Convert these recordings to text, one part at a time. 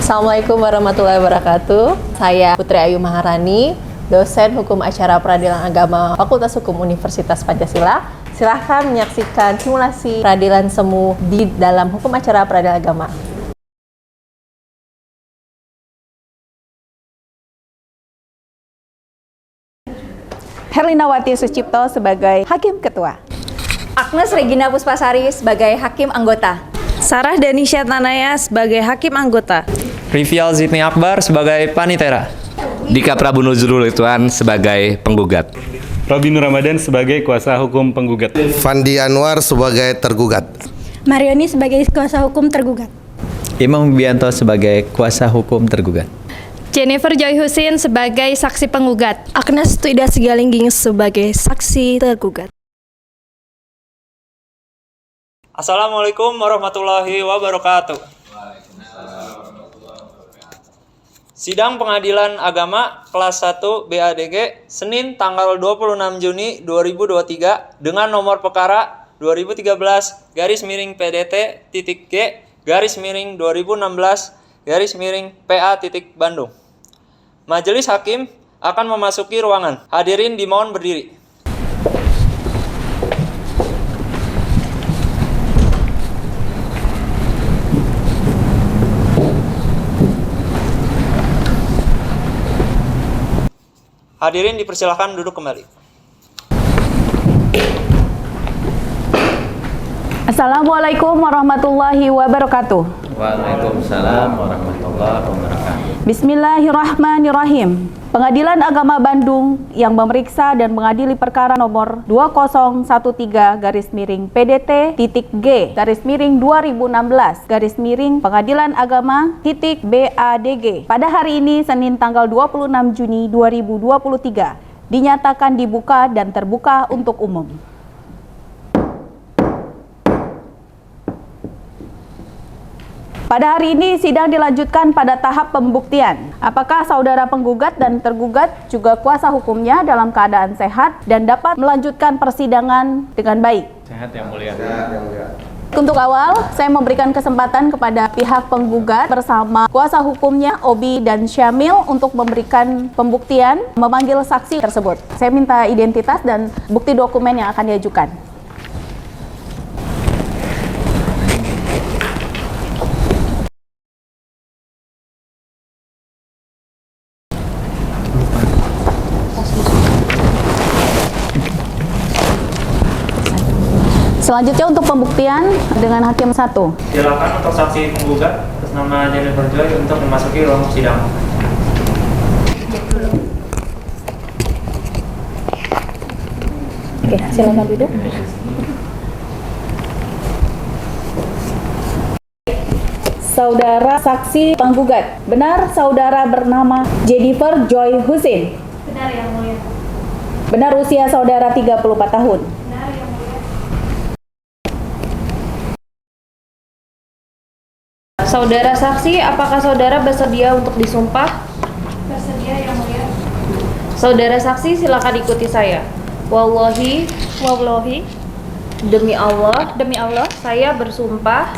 Assalamualaikum warahmatullahi wabarakatuh. Saya Putri Ayu Maharani, dosen Hukum Acara Peradilan Agama Fakultas Hukum Universitas Pancasila. Silahkan menyaksikan simulasi peradilan semu di dalam Hukum Acara Peradilan Agama. Herlinawati Sucipto sebagai Hakim Ketua. Agnes Regina Puspasari sebagai Hakim Anggota. Sarah Danisha Tanaya sebagai Hakim Anggota. Rivial Zidni Akbar sebagai Panitera. Dika Prabu Nuzrul Ituan sebagai penggugat. Robi Nur Ramadan sebagai kuasa hukum penggugat. Fandi Anwar sebagai tergugat. Marioni sebagai kuasa hukum tergugat. Imam Bianto sebagai kuasa hukum tergugat. Jennifer Joy Husin sebagai saksi penggugat. Agnes Tuida Sigalingging sebagai saksi tergugat. Assalamualaikum warahmatullahi wabarakatuh. Sidang Pengadilan Agama kelas 1 BADG Senin tanggal 26 Juni 2023 dengan nomor perkara 2013-PDT-G-PA-Bandung. Majelis Hakim akan memasuki ruangan. Hadirin dimohon berdiri. Hadirin dipersilakan duduk kembali. Assalamualaikum warahmatullahi wabarakatuh. Waalaikumsalam warahmatullahi wabarakatuh. Bismillahirrahmanirrahim. Pengadilan Agama Bandung yang memeriksa dan mengadili perkara nomor 2013-G-2016 Pengadilan Agama BADG pada hari ini Senin tanggal 26 Juni 2023 dinyatakan dibuka dan terbuka untuk umum. Pada hari ini sidang dilanjutkan pada tahap pembuktian. Apakah saudara penggugat dan tergugat juga kuasa hukumnya dalam keadaan sehat dan dapat melanjutkan persidangan dengan baik? Sehat yang mulia. Untuk awal, saya memberikan kesempatan kepada pihak penggugat bersama kuasa hukumnya Obi dan Syamil untuk memberikan pembuktian, memanggil saksi tersebut. Saya minta identitas dan bukti dokumen yang akan diajukan. Selanjutnya untuk pembuktian dengan Hakim 1. Silakan untuk saksi penggugat atas nama Jennifer Joy untuk memasuki ruang sidang. Oke, silakan duduk. Saudara saksi penggugat, benar saudara bernama Jennifer Joy Husin? Benar yang mulia. Benar usia saudara 34 tahun? Benar yang mulia. Saudara saksi, apakah saudara bersedia untuk disumpah? Bersedia yang mulia. Saudara saksi, silakan ikuti saya. Wallahi, demi Allah, saya bersumpah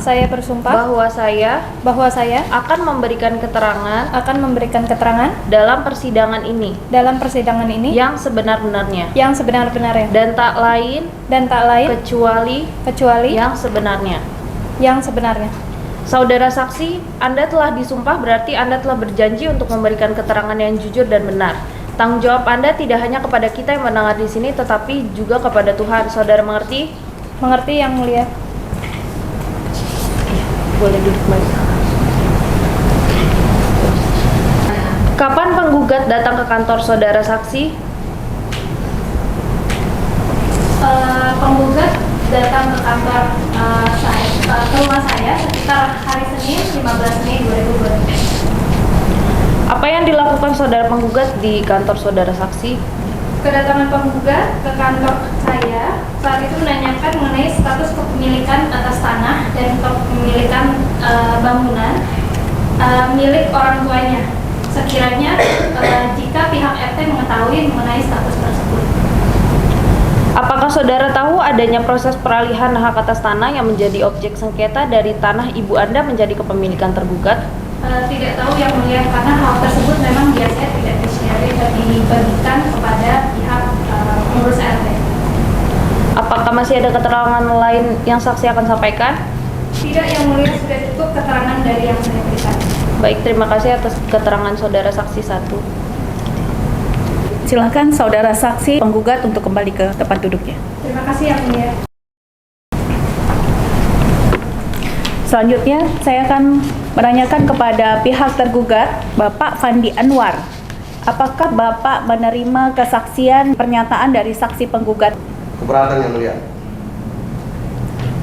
bahwa saya akan memberikan keterangan dalam persidangan ini yang sebenar-benarnya dan tak lain kecuali yang sebenarnya. Saudara saksi, Anda telah disumpah berarti Anda telah berjanji untuk memberikan keterangan yang jujur dan benar. Tanggung jawab Anda tidak hanya kepada kita yang mendengar di sini, tetapi juga kepada Tuhan. Saudara mengerti? Mengerti yang mulia. Boleh duduk kembali. Kapan penggugat datang ke kantor saudara saksi? Penggugat datang ke kantor ke rumah saya sekitar hari Senin 15 Mei 2023. Apa yang dilakukan saudara penggugat di kantor saudara saksi? Kedatangan penggugat ke kantor saya saat itu menanyakan mengenai status kepemilikan atas tanah dan kepemilikan bangunan milik orang tuanya. Sekiranya jika pihak RT mengetahui mengenai status tersebut. Apakah saudara tahu adanya proses peralihan hak atas tanah yang menjadi objek sengketa dari tanah ibu Anda menjadi kepemilikan tergugat? Tidak tahu yang mulia, karena hal tersebut memang biasanya tidak dibagikan kepada pihak pengurus RT. Apakah masih ada keterangan lain yang saksi akan sampaikan? Tidak, yang mulia, sudah cukup keterangan dari yang saya berikan. Baik, terima kasih atas keterangan saudara saksi 1. Silakan saudara saksi penggugat untuk kembali ke tempat duduknya. Terima kasih yang mulia. Selanjutnya, saya akan menanyakan kepada pihak tergugat, Bapak Fandi Anwar. Apakah Bapak menerima kesaksian pernyataan dari saksi penggugat? Keberatan yang mulia.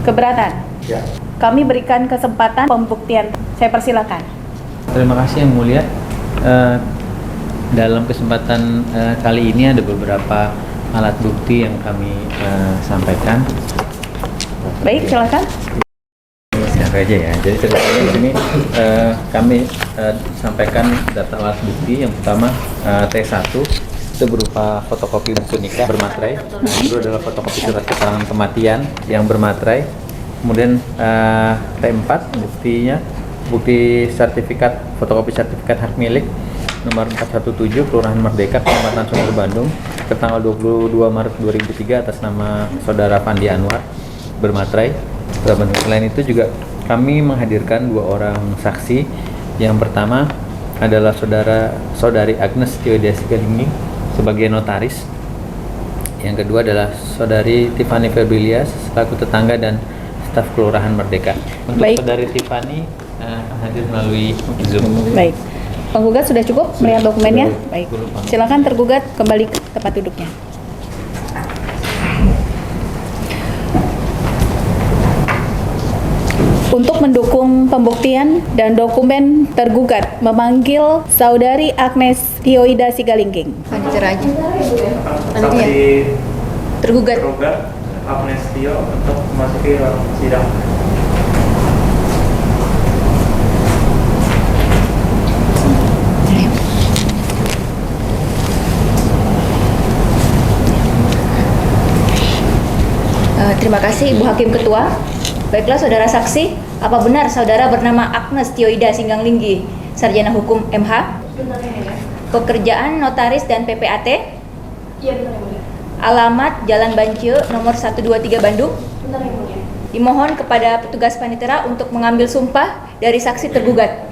Keberatan? Ya. Kami berikan kesempatan pembuktian. Saya persilakan. Terima kasih yang mulia. Dalam kesempatan kali ini ada beberapa alat bukti yang kami sampaikan. Baik, silakan. Siapa aja ya. Jadi ceritanya di sini kami sampaikan data alat bukti. Yang pertama T1 itu berupa fotokopi buku nikah bermaterai. Itu adalah fotokopi surat keterangan kematian yang bermaterai. Kemudian T4 buktinya bukti sertifikat fotokopi sertifikat hak milik nomor 417 Kelurahan Merdeka Kecamatan Sumber Bandung tertanggal 22 Maret 2003 atas nama saudara Fandi Anwar bermaterai. Selain itu juga kami menghadirkan 2 orang saksi. Yang pertama adalah saudari Agnes Theodasi Galinging sebagai notaris. Yang kedua adalah saudari Tiffany Febrilias selaku tetangga dan staf Kelurahan Merdeka. Untuk Baik. saudari Tiffany hadir melalui Zoom. Baik. Penggugat sudah cukup melihat dokumennya? Baik. Silakan tergugat kembali ke tempat duduknya. Untuk mendukung pembuktian dan dokumen tergugat memanggil saudari Agnes Tioida Sigalingging. Panitia aja. Saksi Tergugat. Agnes Tio untuk memasuki ruang sidang. Terima kasih Ibu Hakim Ketua. Baiklah saudara saksi, apa benar saudara bernama Agnes Tioida Singganglinggi, Sarjana Hukum MH? Benar yang mulia. Pekerjaan notaris dan PPAT? Iya, benar yang mulia. Alamat Jalan Bancio nomor 123 Bandung? Benar yang mulia. Dimohon kepada petugas panitera untuk mengambil sumpah dari saksi tergugat.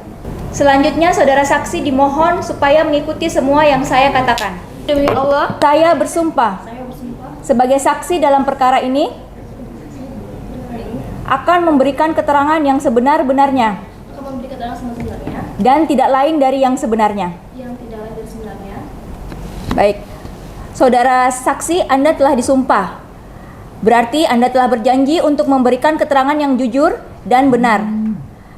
Selanjutnya saudara saksi dimohon supaya mengikuti semua yang saya katakan. Demi Allah, saya bersumpah sebagai saksi dalam perkara ini akan memberikan keterangan yang sebenar-benarnya dan tidak lain dari yang sebenarnya. Baik, saudara saksi, Anda telah disumpah. Berarti Anda telah berjanji untuk memberikan keterangan yang jujur dan benar.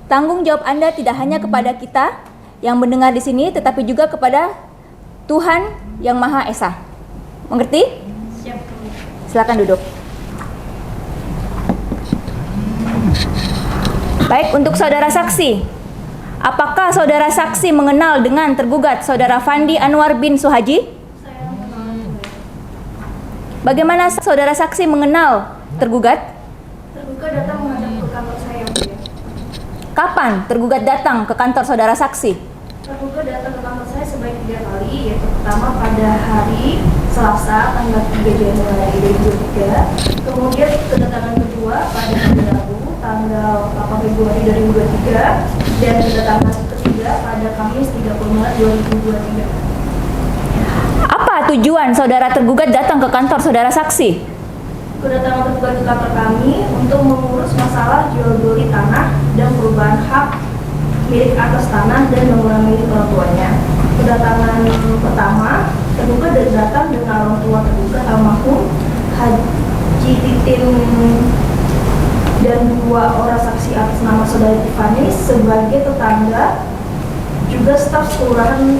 Tanggung jawab Anda tidak hanya kepada kita yang mendengar di sini, tetapi juga kepada Tuhan yang Maha Esa. Mengerti? Siap. Silakan duduk. Baik, untuk saudara saksi, apakah saudara saksi mengenal dengan tergugat saudara Fandi Anwar bin Suhaji? Saya mengenal. Bagaimana saudara saksi mengenal tergugat? Tergugat datang menghadap ke kantor saya yang mulia. Kapan tergugat datang ke kantor saudara saksi? Tergugat datang ke kantor saya sebanyak 3 kali, yaitu pertama pada hari Selasa tanggal 3 Januari 2023, kemudian kedatangan kedua pada hari Rabu tanggal 8 Februari 2023, dan kedatangan ketiga pada Kamis 30 Maret 2023. Apa tujuan saudara tergugat datang ke kantor saudara saksi? Kedatangan tergugat ke kantor kami untuk mengurus masalah jual beli tanah dan perubahan hak milik atas tanah dan bangunan milik orang tuanya. Kedatangan pertama, tergugat datang dengan orang tua tergugat almarhum Haji Titin dan 2 orang saksi atas nama saudari Tiffany sebagai tetangga, juga staf Kelurahan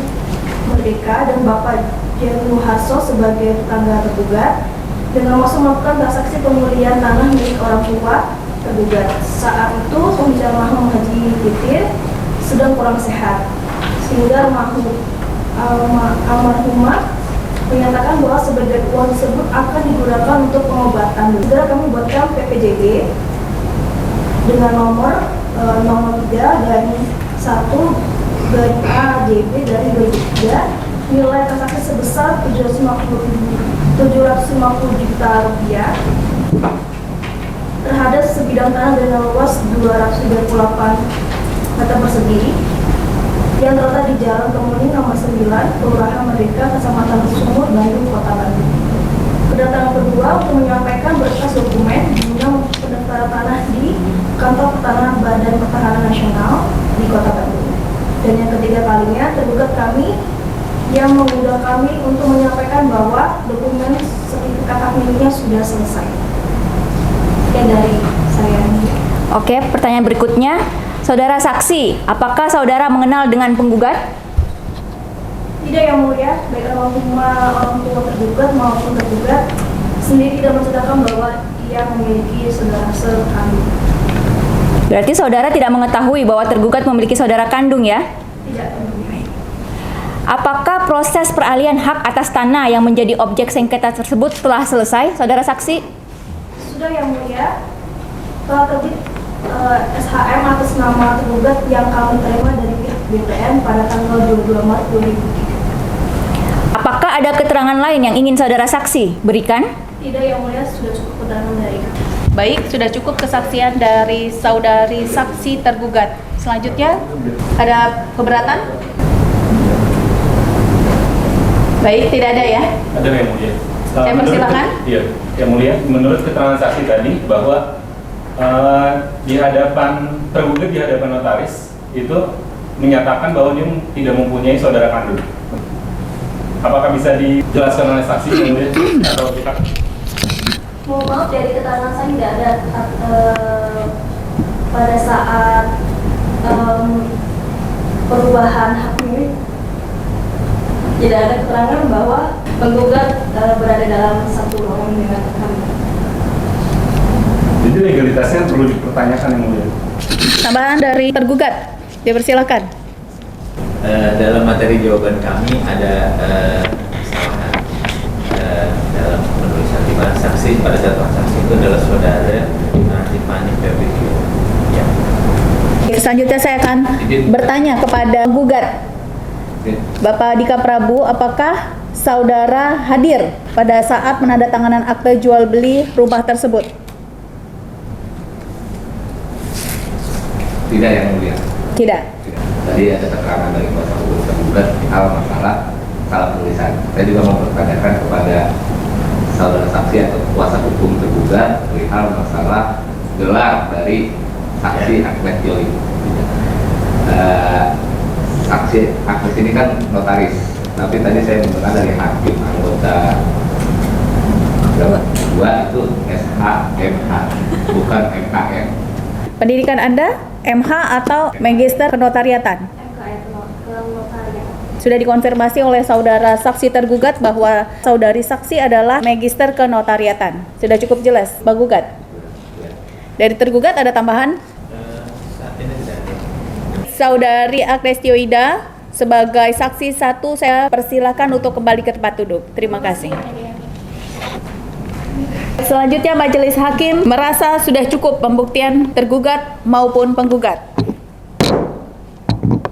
Merdeka, dan Bapak Janu Hasso sebagai tetangga tergugat, dengan maksud melakukan transaksi pembelian tanah milik orang tua tergugat. Saat itu kondisi almarhum Haji Titin sedang kurang sehat, sehingga almarhumah menyatakan bahwa sebagian uang tersebut akan digunakan untuk pengobatan. Segera kami buatkan PPJB dengan nomor 03 dan 1 1 garing A JB dari 2003 nilai transaksi sebesar 750 juta rupiah terhadap sebidang tanah dengan luas 238 meter persegi yang terletak di Jalan Kemuning nomor 9, Kelurahan Merdeka, Kecamatan Sumur, Bandung, Kota Bandung. Kedatangan kedua untuk menyampaikan berkas dokumen guna pendaftaran tanah di Kantor Tanah Badan Pertahanan Nasional di Kota Bandung. Dan yang ketiga kalinya, tergugat kami yang mengundang kami untuk menyampaikan bahwa dokumen sertifikat hak miliknya sudah selesai. Sekian dari saya. Oke, pertanyaan berikutnya. Saudara saksi, apakah saudara mengenal dengan penggugat? Tidak, Yang Mulia, baik orang tua tergugat maupun tergugat sendiri tidak menceritakan bahwa ia memiliki saudara sekandung. Berarti saudara tidak mengetahui bahwa tergugat memiliki saudara kandung ya? Tidak. Apakah proses peralihan hak atas tanah yang menjadi objek sengketa tersebut telah selesai, saudara saksi? Sudah, Yang Mulia, telah terbit SHM atas nama tergugat yang kami terima dari pihak BPN pada tanggal 22 Maret 2003. Apakah ada keterangan lain yang ingin saudara saksi berikan? Tidak, Yang Mulia, sudah cukup keterangan dari kami. Baik, sudah cukup kesaksian dari saudari saksi tergugat. Selanjutnya, ada keberatan? Baik, tidak ada ya? Ada Yang Mulia. Saya persilakan. Iya, Yang Mulia. Menurut keterangan saksi tadi bahwa di hadapan tergugat di hadapan notaris itu menyatakan bahwa dia tidak mempunyai saudara kandung. Apakah bisa dijelaskan oleh saksi Yang Mulia atau pihak? Mohon maaf, dari keterangan saya tidak ada pada saat perubahan hak milik tidak ada keterangan bahwa penggugat berada dalam satu ruangan dengan kami. Jadi legalitasnya perlu dipertanyakan Yang Mulia. Tambahan dari tergugat, dipersilakan. Dalam materi jawaban kami ada kesalahan dalam penulisan di mana saksi pada saat transaksi itu adalah saudara Tiffany Febrio. Ya. Selanjutnya saya akan bertanya kepada gugat. Bapak Dika Prabu, apakah saudara hadir pada saat penandatanganan akte jual beli rumah tersebut? Tidak Yang Mulia. Tidak. Tadi ada keterangan dari kuasa hukum tergugat hal masalah salah tulisan. Saya juga mau bertanyakan kepada saudara saksi atau kuasa hukum tergugat perihal masalah gelar dari saksi Ahmed Yoli. Saksi Ahmed ini kan notaris, tapi tadi saya mendengar dari hakim anggota dua itu SHMH bukan MKN. Pendidikan Anda MH atau Magister Kenotariatan? Sudah dikonfirmasi oleh saudara saksi tergugat bahwa saudari saksi adalah Magister Kenotariatan. Sudah cukup jelas, Bang Gugat? Dari tergugat ada tambahan? Saudari Agnes Tioida sebagai saksi 1 saya persilakan untuk kembali ke tempat duduk. Terima kasih. Selanjutnya majelis hakim merasa sudah cukup pembuktian tergugat maupun penggugat.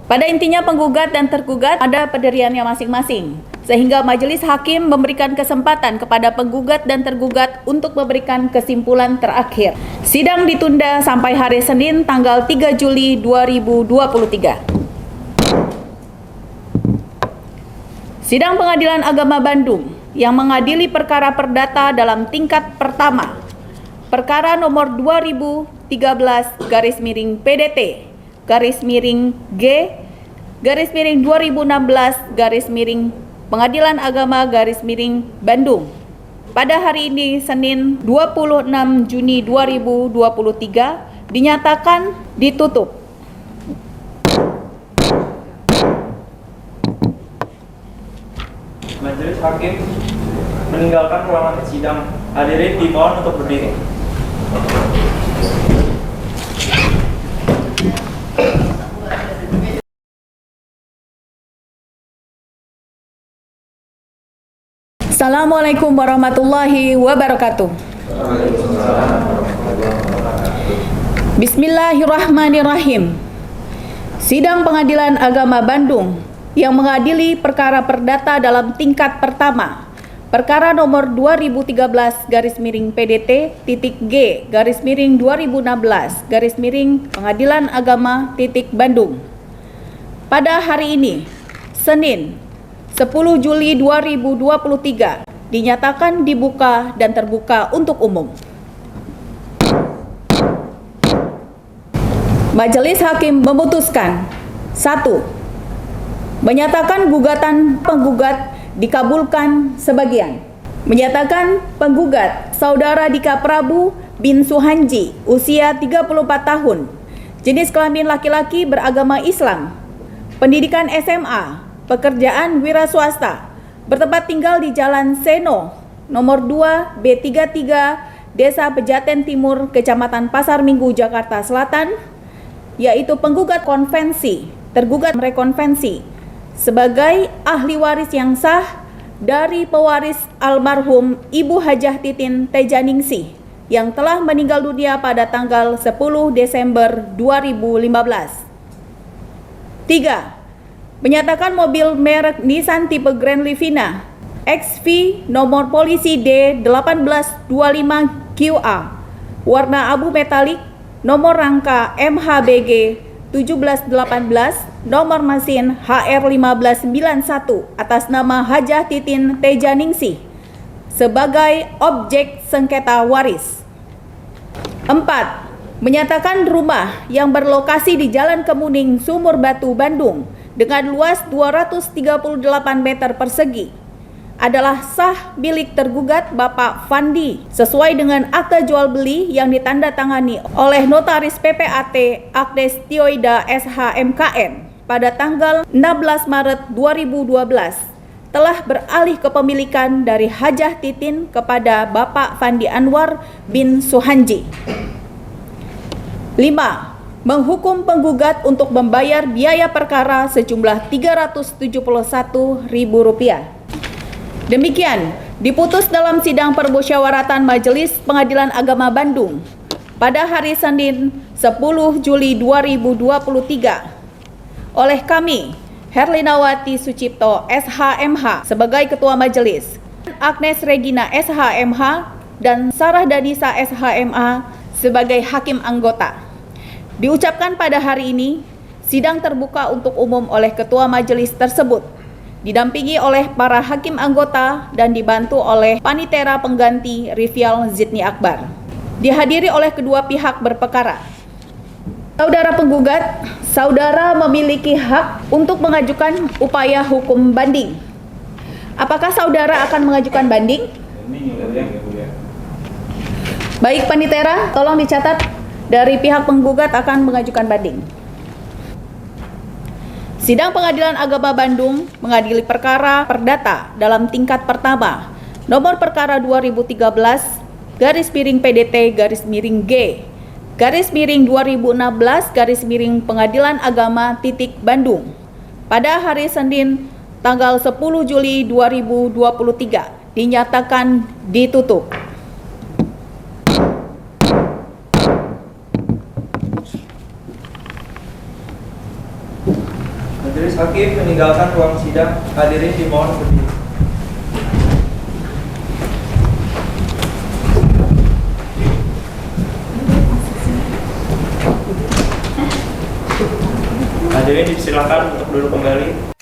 Pada intinya penggugat dan tergugat ada pendiriannya masing-masing, sehingga majelis hakim memberikan kesempatan kepada penggugat dan tergugat untuk memberikan kesimpulan terakhir. Sidang ditunda sampai hari Senin tanggal 3 Juli 2023. Sidang Pengadilan Agama Bandung yang mengadili perkara perdata dalam tingkat pertama, perkara nomor 2013-PDT-G-2016 Pengadilan Agama Bandung pada hari ini Senin 26 Juni 2023 dinyatakan ditutup. Majelis hakim meninggalkan ruangan sidang. Hadirin dimohon untuk berdiri. Assalamualaikum warahmatullahi wabarakatuh. Bismillahirrahmanirrahim. Sidang Pengadilan Agama Bandung yang mengadili perkara perdata dalam tingkat pertama, perkara nomor 2013-G/2016 Pengadilan Agama Bandung. Pada hari ini, Senin, 10 Juli 2023, dinyatakan dibuka dan terbuka untuk umum. Majelis Hakim memutuskan 1. Menyatakan gugatan penggugat dikabulkan sebagian. Menyatakan penggugat Saudara Dika Prabu bin Suhanji, usia 34 tahun, jenis kelamin laki-laki, beragama Islam, pendidikan SMA, pekerjaan wira swasta, bertempat tinggal di Jalan Seno, nomor 2 B33, Desa Pejaten Timur, Kecamatan Pasar Minggu, Jakarta Selatan, yaitu penggugat konvensi, tergugat merekonvensi sebagai ahli waris yang sah dari pewaris almarhum Ibu Hajah Titin Tejaningsih yang telah meninggal dunia pada tanggal 10 Desember 2015. 3. Menyatakan mobil merek Nissan tipe Grand Livina XV nomor polisi D1825QA warna abu metalik, nomor rangka MHBG 1718, nomor mesin HR1591 atas nama Hajah Titin Tejaningsih sebagai objek sengketa waris. 4. Menyatakan rumah yang berlokasi di Jalan Kemuning, Sumur Batu, Bandung dengan luas 238 meter persegi adalah sah milik tergugat Bapak Fandi sesuai dengan akta jual beli yang ditandatangani oleh Notaris PPAT Agnes Tioida SHMKN pada tanggal 16 Maret 2012, telah beralih kepemilikan dari Hajah Titin kepada Bapak Fandi Anwar bin Suhanji. 5. Menghukum penggugat untuk membayar biaya perkara sejumlah Rp371.000. Demikian diputus dalam sidang permusyawaratan Majelis Pengadilan Agama Bandung pada hari Senin 10 Juli 2023 oleh kami, Herlinawati Sucipto SHMH sebagai Ketua Majelis, Agnes Regina SHMH dan Sarah Danisa SHMH sebagai Hakim Anggota. Diucapkan pada hari ini, sidang terbuka untuk umum oleh Ketua Majelis tersebut, didampingi oleh para hakim anggota dan dibantu oleh panitera pengganti Rivial Zidni Akbar. Dihadiri oleh kedua pihak berperkara. Saudara penggugat, saudara memiliki hak untuk mengajukan upaya hukum banding. Apakah saudara akan mengajukan banding? Baik panitera, tolong dicatat dari pihak penggugat akan mengajukan banding. Sidang Pengadilan Agama Bandung mengadili perkara perdata dalam tingkat pertama, nomor perkara 2013-PDT-G/2016 Pengadilan Agama Bandung pada hari Senin tanggal 10 Juli 2023 dinyatakan ditutup. Majelis Hakim meninggalkan ruang sidang. Hadirin dimohon berdiri. Hadirin disilakan untuk duduk kembali.